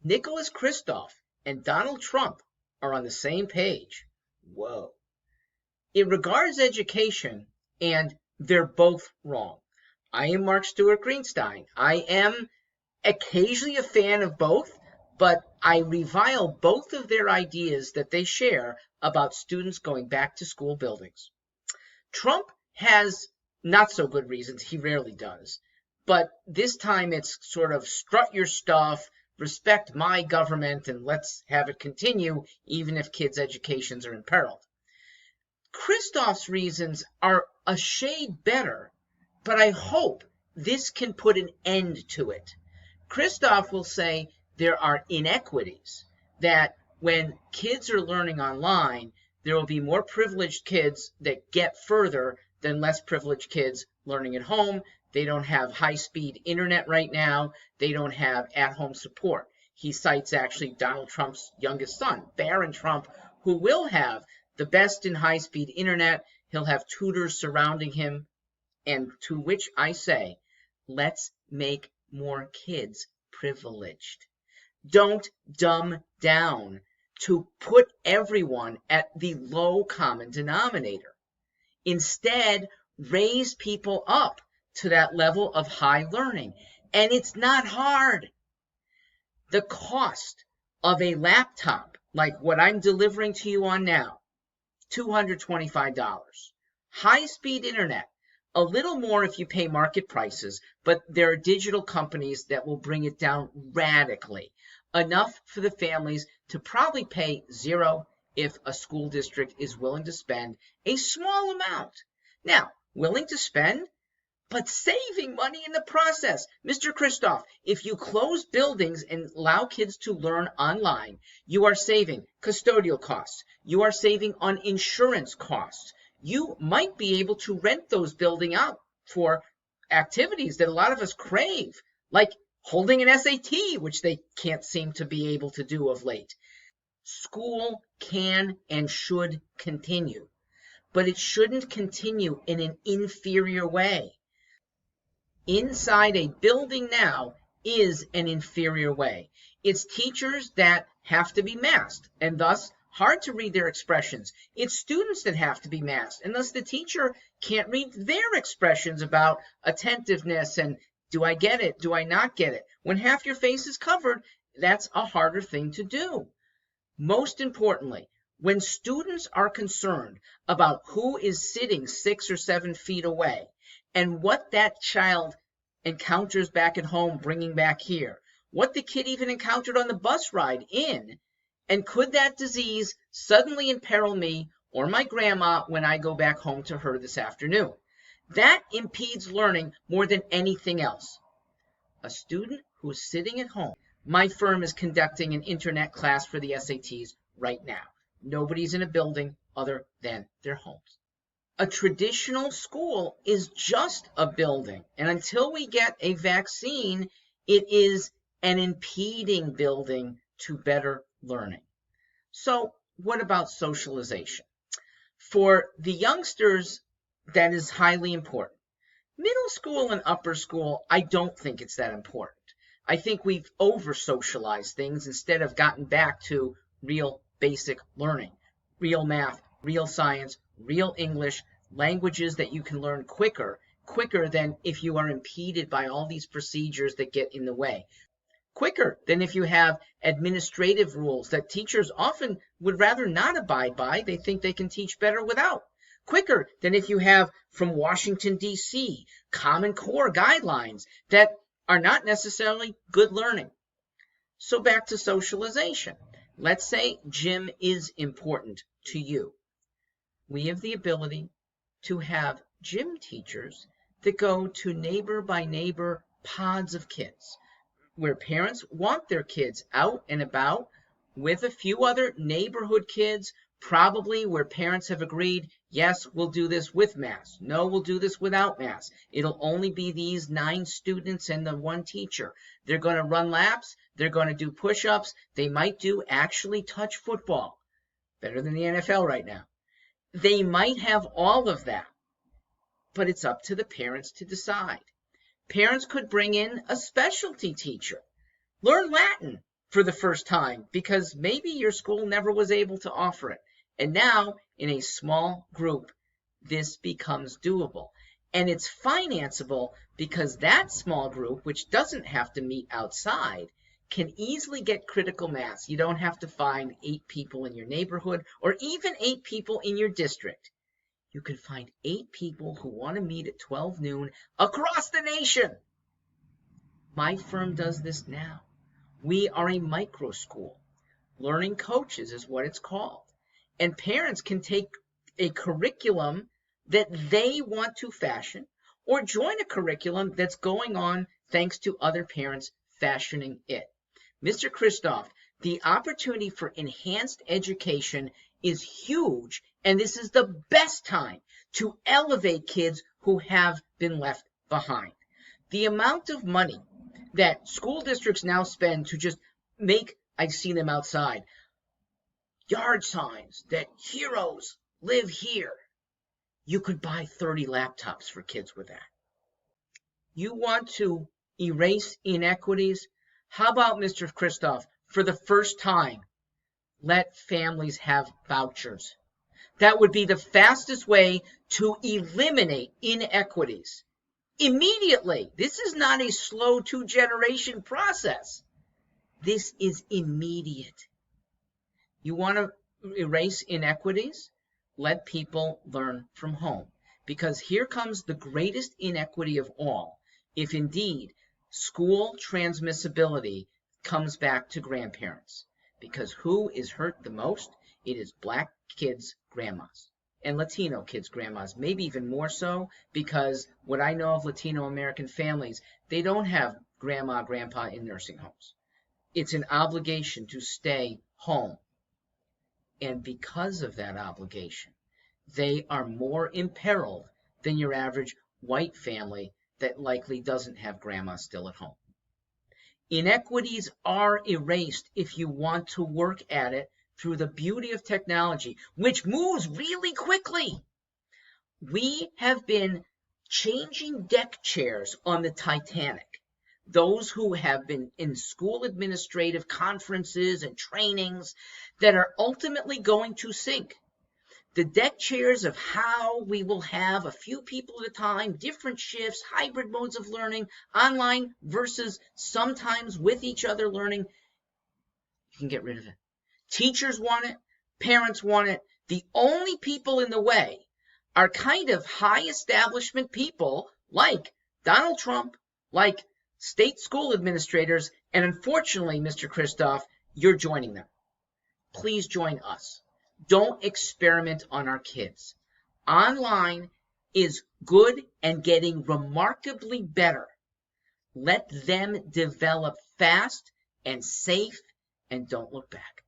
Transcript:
Nicholas Kristof and Donald Trump are on the same page. Whoa. It regards education, and they're both wrong. I am Mark Stewart Greenstein. I am occasionally a fan of both, but I revile both of their ideas that they share about students going back to school buildings. Trump has not so good reasons. He rarely does. But this time it's sort of strut your stuff, respect my government, and let's have it continue even if kids' educations are imperiled. Kristof's reasons are a shade better, but I hope this can put an end to it. Kristof will say there are inequities, that when kids are learning online, there will be more privileged kids that get further than less privileged kids learning at home. They don't have high-speed internet right now. They don't have at-home support. He cites actually Donald Trump's youngest son, Barron Trump, who will have the best in high-speed internet. He'll have tutors surrounding him. And to which I say, let's make more kids privileged. Don't dumb down to put everyone at the low common denominator. Instead, raise people up to that level of high learning. And it's not hard. The cost of a laptop, like what I'm delivering to you on now, $225. High-speed internet, a little more if you pay market prices, but there are digital companies that will bring it down radically. Enough for the families to probably pay zero if a school district is willing to spend a small amount. Now, willing to spend, but saving money in the process. Mr. Kristof, if you close buildings and allow kids to learn online, you are saving custodial costs. You are saving on insurance costs. You might be able to rent those buildings out for activities that a lot of us crave, like holding an SAT, which they can't seem to be able to do of late. School can and should continue, but it shouldn't continue in an inferior way. Inside a building now is an inferior way. It's teachers that have to be masked and thus hard to read their expressions. It's students that have to be masked and thus the teacher can't read their expressions about attentiveness and do I get it? Do I not get it? When half your face is covered, that's a harder thing to do. Most importantly, when students are concerned about who is sitting 6 or 7 feet away and what that child encounters back at home bringing back here, what the kid even encountered on the bus ride in, and could that disease suddenly imperil me or my grandma when I go back home to her this afternoon? That impedes learning more than anything else. A student who is sitting at home, my firm is conducting an internet class for the SATs right now. Nobody's in a building other than their homes. A traditional school is just a building, and until we get a vaccine, it is an impeding building to better learning. So what about socialization? For the youngsters, that is highly important. Middle school and upper school, I don't think it's that important. I think we've over-socialized things instead of gotten back to real basic learning, real math, real science, real English, languages that you can learn quicker than if you are impeded by all these procedures that get in the way. Quicker than if you have administrative rules that teachers often would rather not abide by. They think they can teach better without. Quicker than if you have from Washington, D.C., Common Core guidelines that are not necessarily good learning. So back to socialization. Let's say gym is important to you. We have the ability to have gym teachers that go to neighbor by neighbor pods of kids, where parents want their kids out and about with a few other neighborhood kids, probably where parents have agreed, yes, we'll do this with masks. No, we'll do this without masks. It'll only be these 9 students and the 1 teacher. They're going to run laps. They're going to do push-ups. They might do actually touch football. Better than the NFL right now. They might have all of that, but it's up to the parents to decide. Parents could bring in a specialty teacher. Learn Latin for the first time because maybe your school never was able to offer it. And now, in a small group, this becomes doable. And it's financeable because that small group, which doesn't have to meet outside, can easily get critical mass. You don't have to find 8 people in your neighborhood or even 8 people in your district. You can find 8 people who want to meet at 12 noon across the nation. My firm does this now. We are a microschool. Learning coaches is what it's called. And parents can take a curriculum that they want to fashion or join a curriculum that's going on thanks to other parents fashioning it. Mr. Christoph, the opportunity for enhanced education is huge, and this is the best time to elevate kids who have been left behind. The amount of money that school districts now spend to just make, I've seen them outside, yard signs that heroes live here. You could buy 30 laptops for kids with that. You want to erase inequities? How about, Mr. Christoph, for the first time, let families have vouchers? That would be the fastest way to eliminate inequities. Immediately. This is not a slow 2-generation process. This is immediate. You want to erase inequities? Let people learn from home. Because here comes the greatest inequity of all. If indeed school transmissibility comes back to grandparents. Because who is hurt the most? It is Black kids' grandmas. And Latino kids' grandmas, maybe even more so, because what I know of Latino American families, they don't have grandma, grandpa in nursing homes. It's an obligation to stay home. And because of that obligation, they are more imperiled than your average white family that likely doesn't have grandma still at home. Inequities are erased if you want to work at it through the beauty of technology, which moves really quickly. We have been changing deck chairs on the Titanic. Those who have been in school administrative conferences and trainings that are ultimately going to sink. The deck chairs of how we will have a few people at a time, different shifts, hybrid modes of learning, online versus sometimes with each other learning, you can get rid of it. Teachers want it. Parents want it. The only people in the way are kind of high establishment people like Donald Trump, like state school administrators, and unfortunately, Mr. Christoph, you're joining them. Please join us. Don't experiment on our kids. Online is good and getting remarkably better. Let them develop fast and safe, and don't look back.